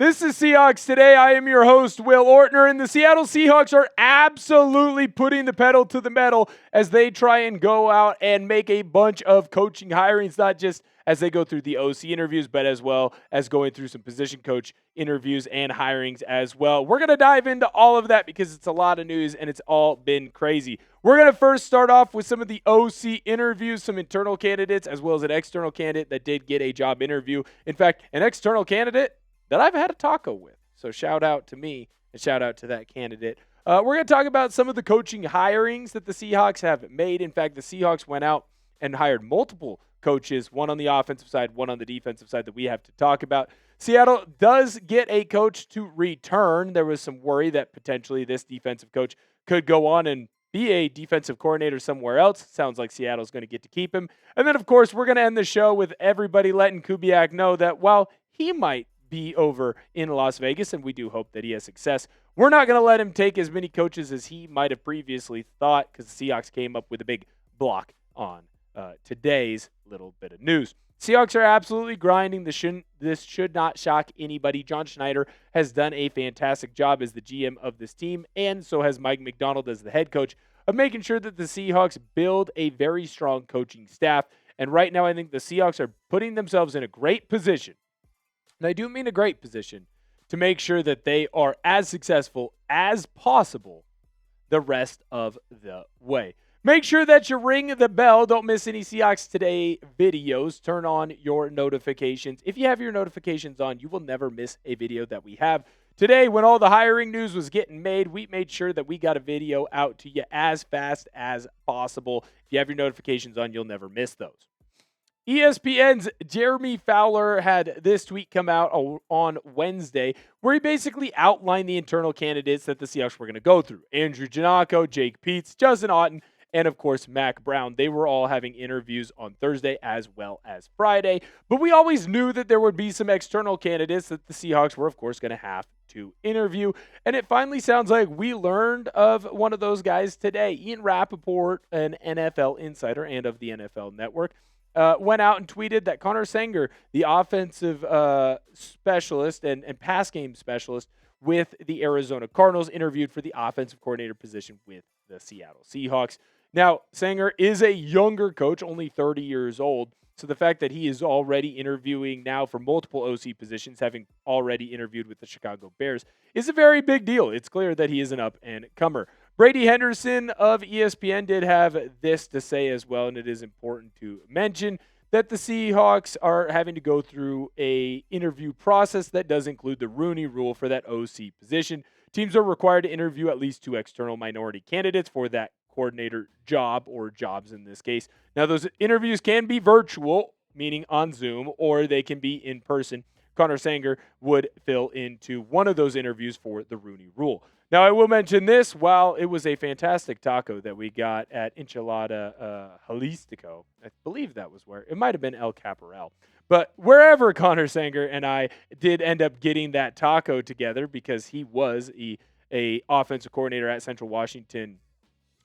This is Seahawks Today. I am your host, Will Ortner, and the Seattle Seahawks are absolutely putting the pedal to the metal as they try and go out and make a bunch of coaching hirings, not just as they go through the OC interviews, but as well as going through some position coach interviews and hirings as well. We're going to dive into all of that because it's a lot of news and it's all been crazy. We're going to first start off with some of the OC interviews, some internal candidates, as well as an external candidate that did get a job interview. In fact, an external candidate that I've had a taco with. So shout out to me and shout out to that candidate. We're going to talk about some of the coaching hirings that the Seahawks have made. In fact, the Seahawks went out and hired multiple coaches, one on the offensive side, one on the defensive side that we have to talk about. Seattle does get a coach to return. There was some worry that potentially this defensive coach could go on and be a defensive coordinator somewhere else. Sounds like Seattle's going to get to keep him. And then, of course, we're going to end the show with everybody letting Kubiak know that while he might be over in Las Vegas, and we do hope that he has success, we're not going to let him take as many coaches as he might have previously thought, because the Seahawks came up with a big block on today's little bit of news. Seahawks are absolutely grinding. This should not shock anybody. John Schneider has done a fantastic job as the GM of this team, and so has Mike McDonald as the head coach, of making sure that the Seahawks build a very strong coaching staff. And right now, I think the Seahawks are putting themselves in a great position, and I do mean a great position, to make sure that they are as successful as possible the rest of the way. Make sure that you ring the bell. Don't miss any Seahawks Today videos. Turn on your notifications. If you have your notifications on, you will never miss a video that we have. Today, when all the hiring news was getting made, we made sure that we got a video out to you as fast as possible. If you have your notifications on, you'll never miss those. ESPN's Jeremy Fowler had this tweet come out on Wednesday where he basically outlined the internal candidates that the Seahawks were going to go through. Andrew Janocko, Jake Peetz, Justin Outten, and of course Mac Brown. They were all having interviews on Thursday as well as Friday. But we always knew that there would be some external candidates that the Seahawks were, of course, going to have to interview. And it finally sounds like we learned of one of those guys today. Ian Rapoport, an NFL insider and of the NFL Network, went out and tweeted that Conner Senger, the offensive specialist and pass game specialist with the Arizona Cardinals, interviewed for the offensive coordinator position with the Seattle Seahawks. Now, Senger is a younger coach, only 30 years old, so the fact that he is already interviewing now for multiple OC positions, having already interviewed with the Chicago Bears, is a very big deal. It's clear that he is an up-and-comer. Brady Henderson of ESPN did have this to say as well, and it is important to mention that the Seahawks are having to go through a interview process that does include the Rooney Rule for that OC position. Teams are required to interview at least 2 external minority candidates for that coordinator job, or jobs in this case. Now, those interviews can be virtual, meaning on Zoom, or they can be in person. Conner Senger would fill into one of those interviews for the Rooney Rule. Now, I will mention this. While it was a fantastic taco that we got at Enchilada Jalisco, I believe that was where, it might have been El Caporal. But wherever Conner Senger and I did end up getting that taco together, because he was a offensive coordinator at Central Washington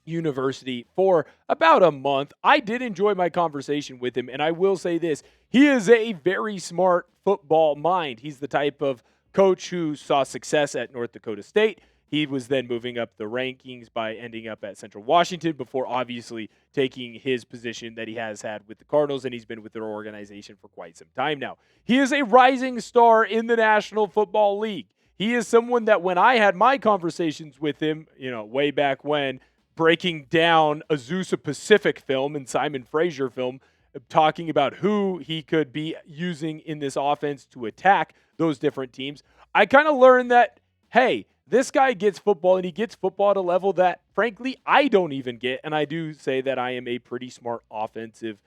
University for about a month, I did enjoy my conversation with him, and I will say this. He is a very smart football mind. He's the type of coach who saw success at North Dakota State. He was then moving up the rankings by ending up at Central Washington before obviously taking his position that he has had with the Cardinals, and he's been with their organization for quite some time now. He is a rising star in the National Football League. He is someone that when I had my conversations with him, way back when, breaking down Azusa Pacific film and Simon Fraser film, talking about who he could be using in this offense to attack those different teams, I kind of learned that, hey, this guy gets football, and he gets football at a level that, frankly, I don't even get, and I do say that I am a pretty smart offensive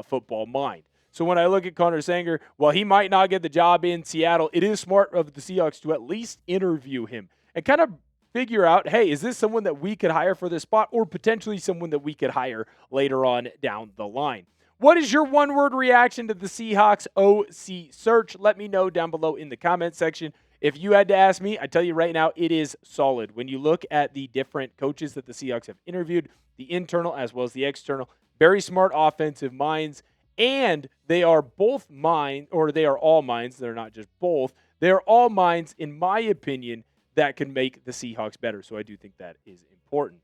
football mind. So when I look at Conner Senger, while he might not get the job in Seattle, it is smart of the Seahawks to at least interview him and kind of figure out, hey, is this someone that we could hire for this spot, or potentially someone that we could hire later on down the line? What is your one-word reaction to the Seahawks OC search? Let me know down below in the comment section. If you had to ask me, I tell you right now, it is solid. When you look at the different coaches that the Seahawks have interviewed, the internal as well as the external, very smart offensive minds, and they are both minds, or they are all minds, they're not just both, They're all minds, in my opinion, that can make the Seahawks better. So I do think that is important.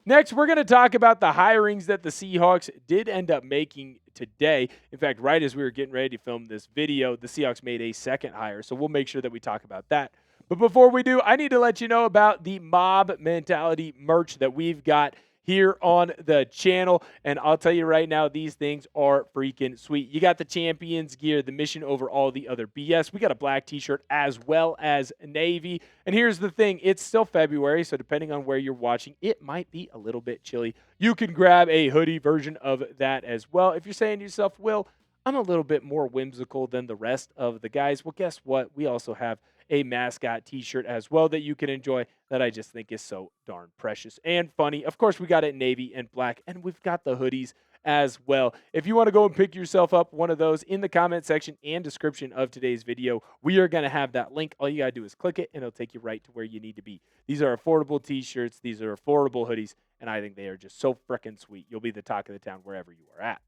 Next, we're going to talk about the hirings that the Seahawks did end up making today. In fact, right as we were getting ready to film this video, the Seahawks made a second hire. So we'll make sure that we talk about that. But before we do, I need to let you know about the Mob Mentality merch that we've got here on the channel. And I'll tell you right now, these things are freaking sweet. You got the Champions gear, the mission over all the other BS. We got a black t-shirt as well as navy. And here's the thing, it's still February, so depending on where you're watching, it might be a little bit chilly. You can grab a hoodie version of that as well. If you're saying to yourself, Will, I'm a little bit more whimsical than the rest of the guys. Well, guess what? We also have a mascot t-shirt as well that you can enjoy that I just think is so darn precious and funny. Of course, we got it in navy and black, and we've got the hoodies as well. If you want to go and pick yourself up one of those in the comment section and description of today's video, we are going to have that link. All you got to do is click it, and it'll take you right to where you need to be. These are affordable t-shirts. These are affordable hoodies, and I think they are just so freaking sweet. You'll be the talk of the town wherever you are at.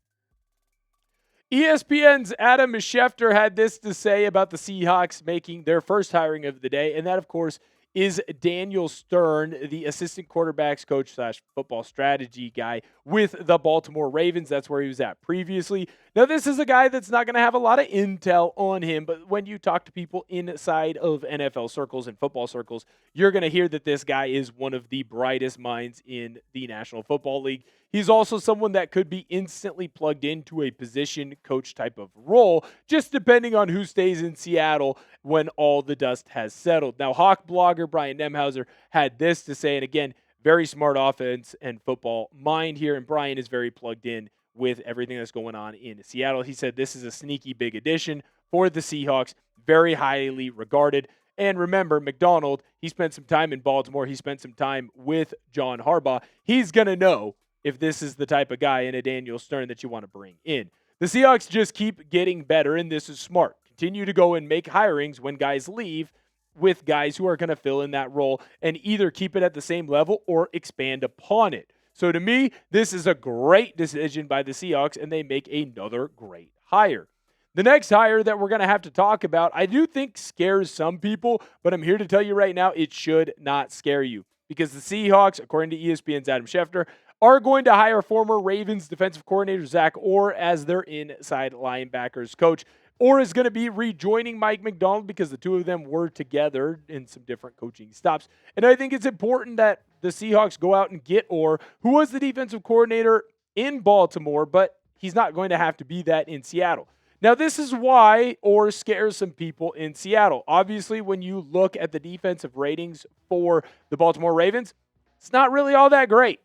ESPN's Adam Schefter had this to say about the Seahawks making their first hiring of the day, and that, of course, is Daniel Stern, the assistant quarterbacks coach / football strategy guy with the Baltimore Ravens. That's where he was at previously. Now, this is a guy that's not going to have a lot of intel on him, but when you talk to people inside of NFL circles and football circles, you're going to hear that this guy is one of the brightest minds in the National Football League. He's also someone that could be instantly plugged into a position coach type of role, just depending on who stays in Seattle when all the dust has settled. Now, Hawk blogger Brian Nemhauser had this to say, and again, very smart offense and football mind here, and Brian is very plugged in with everything that's going on in Seattle. He said this is a sneaky big addition for the Seahawks, very highly regarded. And remember, McDonald, he spent some time in Baltimore. He spent some time with John Harbaugh. He's going to know if this is the type of guy in a Daniel Stern that you want to bring in. The Seahawks just keep getting better, and this is smart. Continue to go and make hirings when guys leave with guys who are going to fill in that role and either keep it at the same level or expand upon it. So to me, this is a great decision by the Seahawks, and they make another great hire. The next hire that we're going to have to talk about, I do think scares some people, but I'm here to tell you right now, it should not scare you. Because the Seahawks, according to ESPN's Adam Schefter, are going to hire former Ravens defensive coordinator Zach Orr as their inside linebackers coach. Orr is going to be rejoining Mike Macdonald because the two of them were together in some different coaching stops. And I think it's important that the Seahawks go out and get Orr, who was the defensive coordinator in Baltimore, but he's not going to have to be that in Seattle. Now, this is why Orr scares some people in Seattle. Obviously, when you look at the defensive ratings for the Baltimore Ravens, it's not really all that great.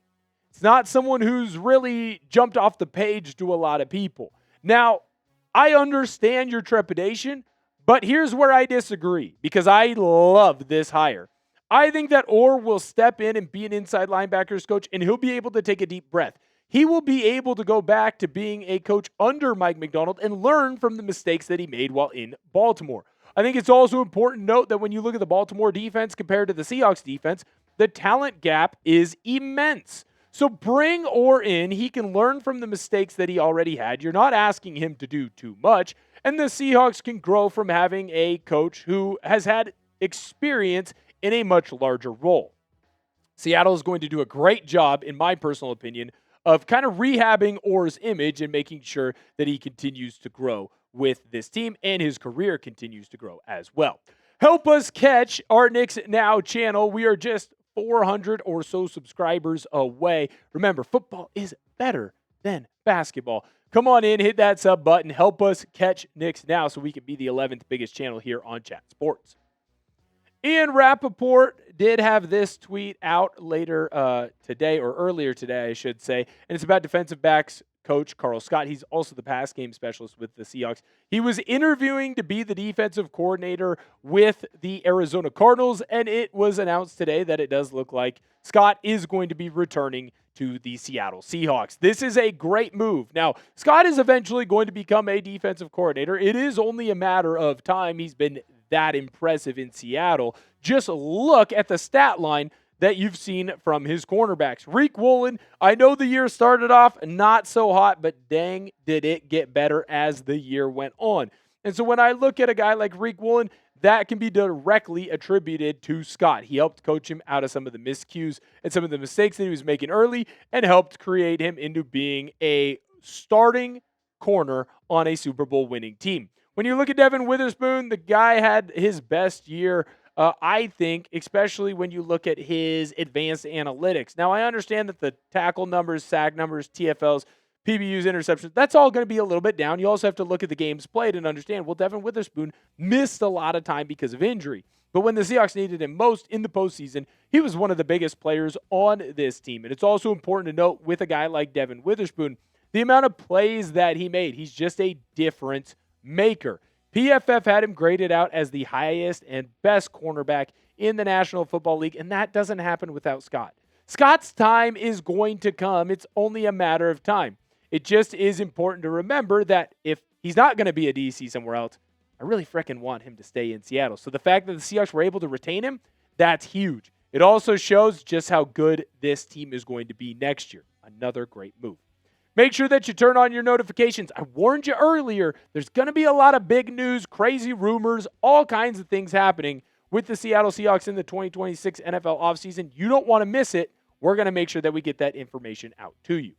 It's not someone who's really jumped off the page to a lot of people. Now, I understand your trepidation, but here's where I disagree because I love this hire. I think that Orr will step in and be an inside linebackers coach, and he'll be able to take a deep breath. He will be able to go back to being a coach under Mike Macdonald and learn from the mistakes that he made while in Baltimore. I think it's also important to note that when you look at the Baltimore defense compared to the Seahawks defense, the talent gap is immense. So bring Orr in. He can learn from the mistakes that he already had. You're not asking him to do too much. And the Seahawks can grow from having a coach who has had experience in a much larger role. Seattle is going to do a great job, in my personal opinion, of kind of rehabbing Orr's image and making sure that he continues to grow with this team and his career continues to grow as well. Help us catch our Knicks Now channel. We are just 400 or so subscribers away. Remember, football is better than basketball. Come on in, hit that sub button. Help us catch Knicks Now so we can be the 11th biggest channel here on Chat Sports. Ian Rapoport did have this tweet out later today, or earlier today, I should say, and it's about defensive backs coach Karl Scott. He's also the pass game specialist with the Seahawks. He was interviewing to be the defensive coordinator with the Arizona Cardinals, and it was announced today that it does look like Scott is going to be returning to the Seattle Seahawks. This is a great move. Now, Scott is eventually going to become a defensive coordinator. It is only a matter of time. He's been that impressive in Seattle. Just look at the stat line that you've seen from his cornerbacks. Riq Woolen, I know the year started off not so hot, but dang, did it get better as the year went on. And so when I look at a guy like Riq Woolen, that can be directly attributed to Scott. He helped coach him out of some of the miscues and some of the mistakes that he was making early and helped create him into being a starting corner on a Super Bowl winning team. When you look at Devon Witherspoon, the guy had his best year, I think, especially when you look at his advanced analytics. Now, I understand that the tackle numbers, sack numbers, TFLs, PBUs, interceptions, that's all going to be a little bit down. You also have to look at the games played and understand, well, Devon Witherspoon missed a lot of time because of injury. But when the Seahawks needed him most in the postseason, he was one of the biggest players on this team. And it's also important to note with a guy like Devon Witherspoon, the amount of plays that he made. He's just a difference maker. PFF had him graded out as the highest and best cornerback in the National Football League, and that doesn't happen without Scott. Scott's time is going to come. It's only a matter of time. It just is important to remember that if he's not going to be a DC somewhere else, I really freaking want him to stay in Seattle. So the fact that the Seahawks were able to retain him, that's huge. It also shows just how good this team is going to be next year. Another great move. Make sure that you turn on your notifications. I warned you earlier, there's going to be a lot of big news, crazy rumors, all kinds of things happening with the Seattle Seahawks in the 2026 NFL offseason. You don't want to miss it. We're going to make sure that we get that information out to you.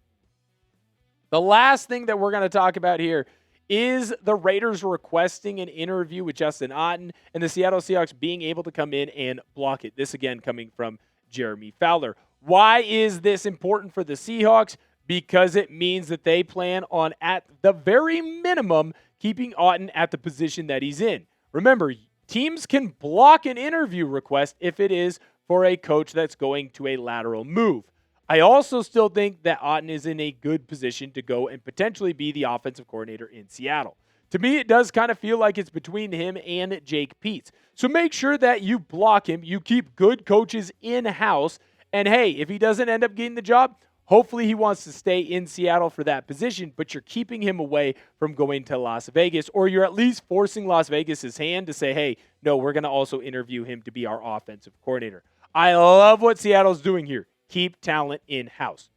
The last thing that we're going to talk about here is the Raiders requesting an interview with Justin Outten and the Seattle Seahawks being able to come in and block it. This again coming from Jeremy Fowler. Why is this important for the Seahawks? Because it means that they plan on, at the very minimum, keeping Outten at the position that he's in. Remember, teams can block an interview request if it is for a coach that's going to a lateral move. I also still think that Outten is in a good position to go and potentially be the offensive coordinator in Seattle. To me, it does kind of feel like it's between him and Jake Peetz. So make sure that you block him, you keep good coaches in-house, and hey, if he doesn't end up getting the job, hopefully he wants to stay in Seattle for that position, but you're keeping him away from going to Las Vegas, or you're at least forcing Las Vegas' hand to say, hey, no, we're going to also interview him to be our offensive coordinator. I love what Seattle's doing here. Keep talent in-house.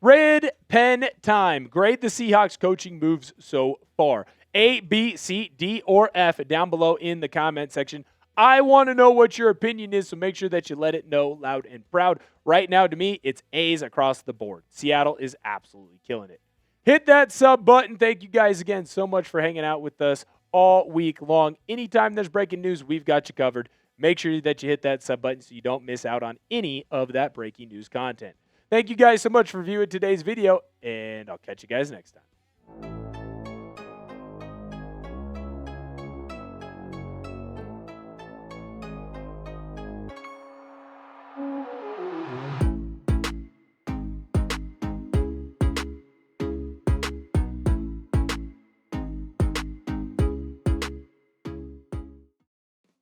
Red pen time. Grade the Seahawks coaching moves so far. A, B, C, D, or F down below in the comment section. I want to know what your opinion is, so make sure that you let it know loud and proud. Right now, to me, it's A's across the board. Seattle is absolutely killing it. Hit that sub button. Thank you guys again so much for hanging out with us all week long. Anytime there's breaking news, we've got you covered. Make sure that you hit that sub button so you don't miss out on any of that breaking news content. Thank you guys so much for viewing today's video, and I'll catch you guys next time.